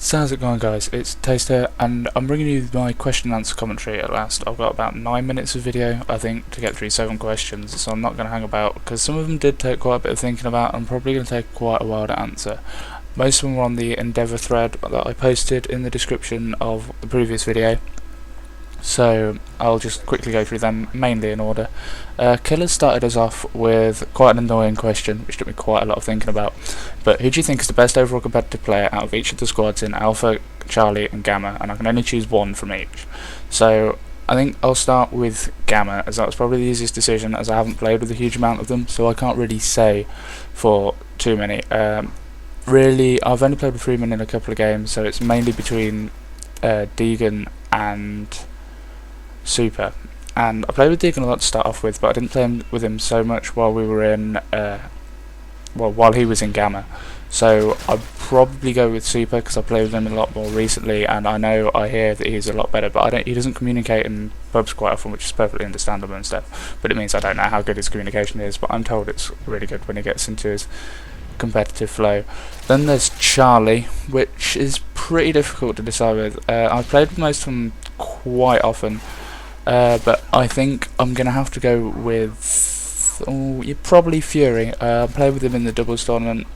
So how's it going, guys? It's Taste here, and I'm bringing you my question and answer commentary at last. I've got about 9 minutes of video, I think, to get through 7 questions, so I'm not going to hang about, because some of them did take quite a bit of thinking about, and probably going to take quite a while to answer. Most of them were on the Endeavour thread that I posted in the description of the previous video, so I'll just quickly go through them, mainly in order. Killers started us off with quite an annoying question, which took me quite a lot of thinking about. But who do you think is the best overall competitive player out of each of the squads in Alpha, Charlie and Gamma? And I can only choose one from each. So I think I'll start with Gamma, as that was probably the easiest decision, as I haven't played with a huge amount of them, so I can't really say for too many. Really, I've only played with Freeman in a couple of games, so it's mainly between Deegan and Super. And I played with Deegan a lot to start off with, but I didn't play with him so much while we were in while he was in Gamma. So I'd probably go with Super, because I played with him a lot more recently, and I hear that he's a lot better, but he doesn't communicate in pubs quite often, which is perfectly understandable and stuff, but it means I don't know how good his communication is, but I'm told it's really good when he gets into his competitive flow. Then there's Charlie, which is pretty difficult to decide with. I've played with most of them quite often, but I think I'm going to have to go with probably Fury. I played with him in the doubles tournament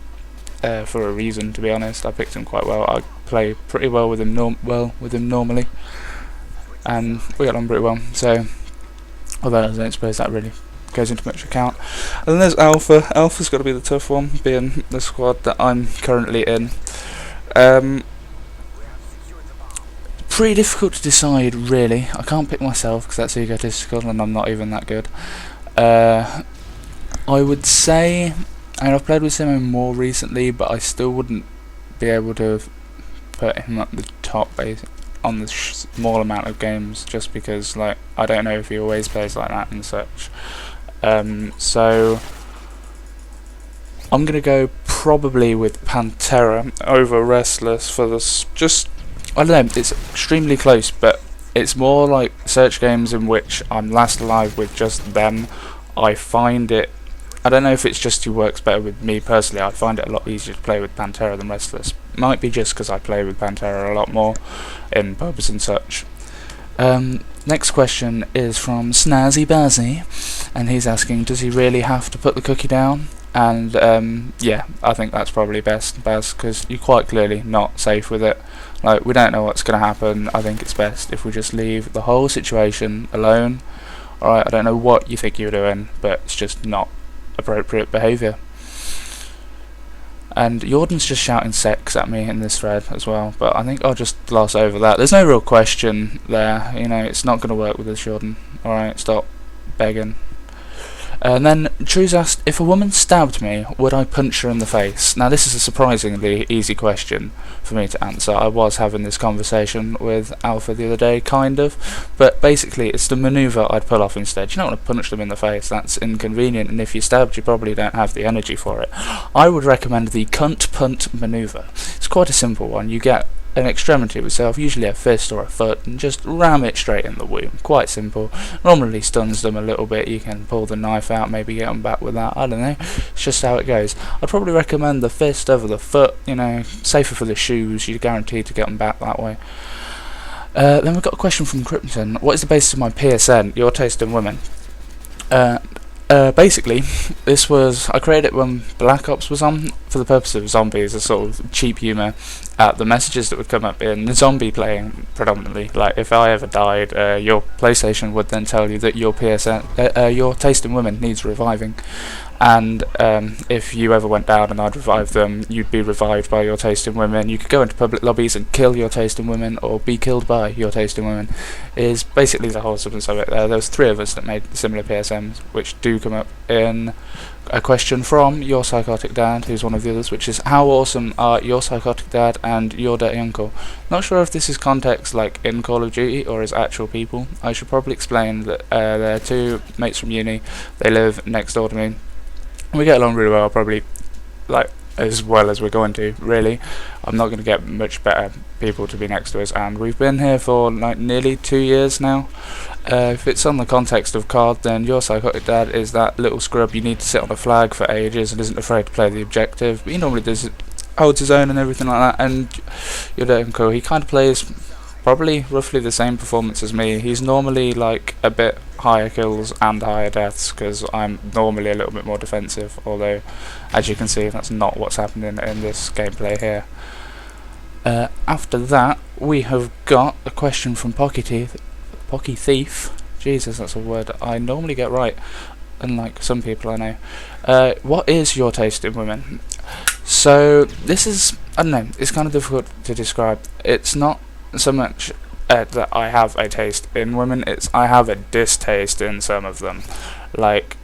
for a reason, to be honest. I picked him quite well. I play pretty well with him normally, and we got on pretty well, so although I don't suppose that really goes into much account. And then there's Alpha. Alpha's got to be the tough one, being the squad that I'm currently in. Pretty difficult to decide, really. I can't pick myself because that's egotistical and I'm not even that good. I would say, and I've played with Simo more recently, but I still wouldn't be able to put him at the top on the small amount of games, just because I don't know if he always plays like that and such. So I'm gonna go probably with Pantera over Restless for this. I don't know, it's extremely close, but it's more like search games in which I'm last alive with just them. I find it, I don't know if it's just who works better with me personally, I find it a lot easier to play with Pantera than Restless. Might be just because I play with Pantera a lot more in pubs and such. Next question is from Snazzy Bazzy, and he's asking, does he really have to put the cookie down? And yeah, I think that's probably best, Baz, because you're quite clearly not safe with it. We don't know what's going to happen. I think it's best if we just leave the whole situation alone. Alright, I don't know what you think you're doing, but it's just not appropriate behaviour. And Jordan's just shouting sex at me in this thread as well, but I think I'll just gloss over that. There's no real question there, it's not going to work with us, Jordan. Alright, stop begging. And then True's asked, if a woman stabbed me, would I punch her in the face? Now this is a surprisingly easy question for me to answer. I was having this conversation with Alpha the other day, kind of, but basically it's the manoeuvre I'd pull off instead. You don't want to punch them in the face, that's inconvenient, and if you're stabbed you probably don't have the energy for it. I would recommend the cunt punt manoeuvre. It's quite a simple one. You get an extremity of itself, usually a fist or a foot, and just ram it straight in the womb. Quite simple. Normally stuns them a little bit. You can pull the knife out, maybe get them back with that. I don't know. It's just how it goes. I'd probably recommend the fist over the foot. Safer for the shoes. You're guaranteed to get them back that way. Then we've got a question from Krypton. What is the basis of my PSN? Your Taste in Women. Basically, I created it when Black Ops was on, for the purpose of zombies, a sort of cheap humour at the messages that would come up in the zombie playing predominantly. If I ever died, your PlayStation would then tell you that your your Taste in Women needs reviving, and if you ever went down and I'd revive them, you'd be revived by your Taste in Women. You could go into public lobbies and kill your Taste in Women, or be killed by your Taste in Women, is basically the whole substance of it. There was 3 of us that made similar PSMs, which do come up in a question from Your Psychotic Dad, who's one of the others, which is, how awesome are Your Psychotic Dad and Your Dirty Uncle? Not sure if this is context like in Call of Duty or as actual people. I should probably explain that they're 2 mates from uni. They live next door to me. We get along really well, probably as well as we're going to, really. I'm not going to get much better people to be next to us, and we've been here for nearly 2 years now. If it's on the context of COD, then Your Psychotic Dad is that little scrub you need to sit on a flag for ages and isn't afraid to play the objective, but he normally does holds his own and everything like that, and you're doing cool. He kind of plays probably roughly the same performance as me. He's normally like a bit higher kills and higher deaths, because I'm normally a little bit more defensive, although as you can see that's not what's happening in this gameplay here. After that we have got a question from Pocky Thief. Jesus, that's a word I normally get right, unlike some people I know. What is your taste in women? So this is, I don't know, it's kind of difficult to describe. It's not so much that I have a taste in women, it's I have a distaste in some of them. Like,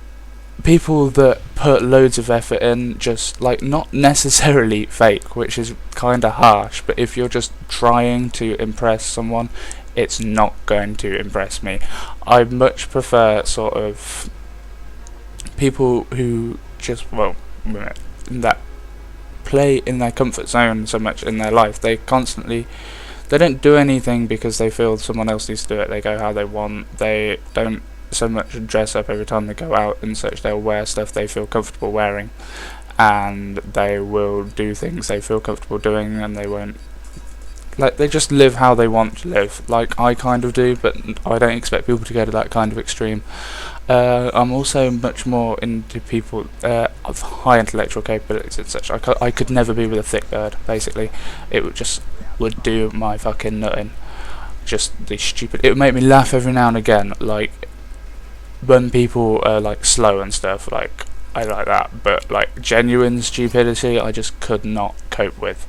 people that put loads of effort in, just like, not necessarily fake, which is kind of harsh, but if you're just trying to impress someone, it's not going to impress me. I much prefer sort of people who just, well, that play in their comfort zone so much in their life. They don't do anything because they feel someone else needs to do it. They go how they want. They don't so much dress up every time they go out and such. They'll wear stuff they feel comfortable wearing, and they will do things they feel comfortable doing, and they won't, like, they just live how they want to live, like I kind of do, but I don't expect people to go to that kind of extreme. I'm also much more into people of high intellectual capabilities and such. I could never be with a thick bird, basically. It would do my fucking nutting. Just the stupid. It would make me laugh every now and again, like when people are like slow and stuff. Like, I like that, but like genuine stupidity, I just could not cope with.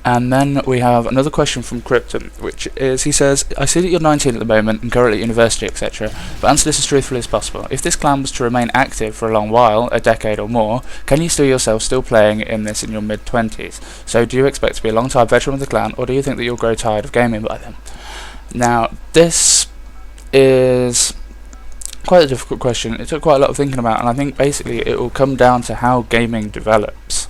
And then we have another question from Krypton, which is, he says, I see that you're 19 at the moment and currently at university, etc., but answer this as truthfully as possible. If this clan was to remain active for a long while, a decade or more, can you see yourself still playing in this in your mid-20s? So do you expect to be a long-time veteran of the clan, or do you think that you'll grow tired of gaming by then? Now, this is quite a difficult question. It took quite a lot of thinking about, and I think basically it will come down to how gaming develops.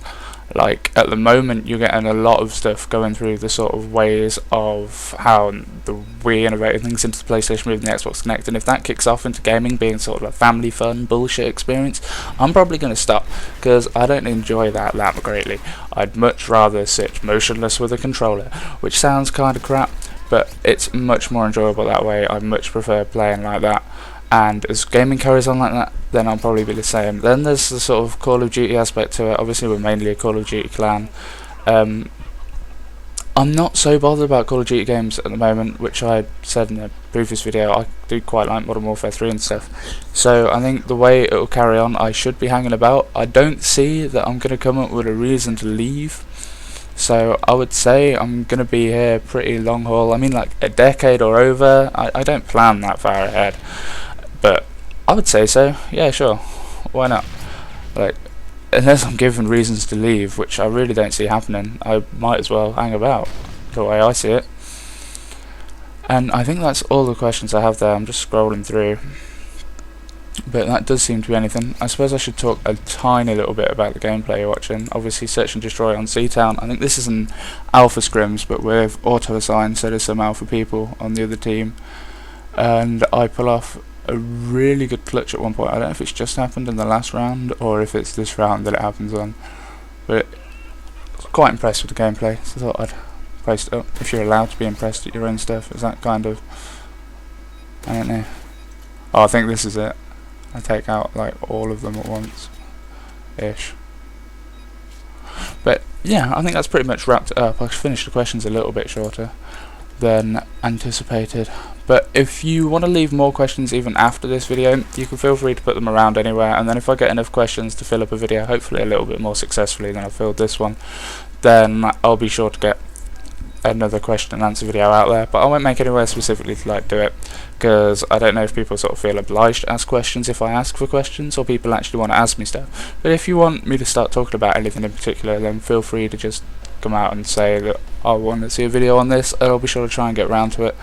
Like, at the moment you're getting a lot of stuff going through the sort of ways of how the Wii innovated things into the PlayStation Move and the Xbox Connect, and if that kicks off into gaming being sort of a family fun bullshit experience, I'm probably going to stop, because I don't enjoy that greatly. I'd much rather sit motionless with a controller, which sounds kind of crap, but it's much more enjoyable that way. I much prefer playing like that. And as gaming carries on like that, then I'll probably be the same. Then there's the sort of Call of Duty aspect to it. Obviously we're mainly a Call of Duty clan. I'm not so bothered about Call of Duty games at the moment, which I said in a previous video. I do quite like Modern Warfare 3 and stuff. So I think the way it will carry on, I should be hanging about. I don't see that I'm going to come up with a reason to leave. So I would say I'm going to be here pretty long haul. I mean, like a decade or over. I don't plan that far ahead. But I would say so. Yeah, sure. Why not? Like, unless I'm given reasons to leave, which I really don't see happening, I might as well hang about, the way I see it. And I think that's all the questions I have there. I'm just scrolling through, but that does seem to be anything. I suppose I should talk a tiny little bit about the gameplay you're watching. Obviously, Search and Destroy on Seatown. I think this is an alpha scrims, but with auto-assigned, so there's some alpha people on the other team. And I pull off a really good clutch at one point. I don't know if it's just happened in the last round or if it's this round that it happens on, but I was quite impressed with the gameplay, so I thought I'd post it up. If you're allowed to be impressed at your own stuff, is that kind of, I don't know. Oh, I think this is it. I take out like all of them at once ish. But yeah, I think that's pretty much wrapped it up. I finished the questions a little bit shorter than anticipated, but if you want to leave more questions even after this video, you can feel free to put them around anywhere, and then if I get enough questions to fill up a video, hopefully a little bit more successfully than I filled this one, then I'll be sure to get another question and answer video out there. But I won't make anywhere specifically to like do it, because I don't know if people sort of feel obliged to ask questions if I ask for questions, or people actually want to ask me stuff. But if you want me to start talking about anything in particular, then feel free to just come out and say that I want to see a video on this, and I'll be sure to try and get around to it.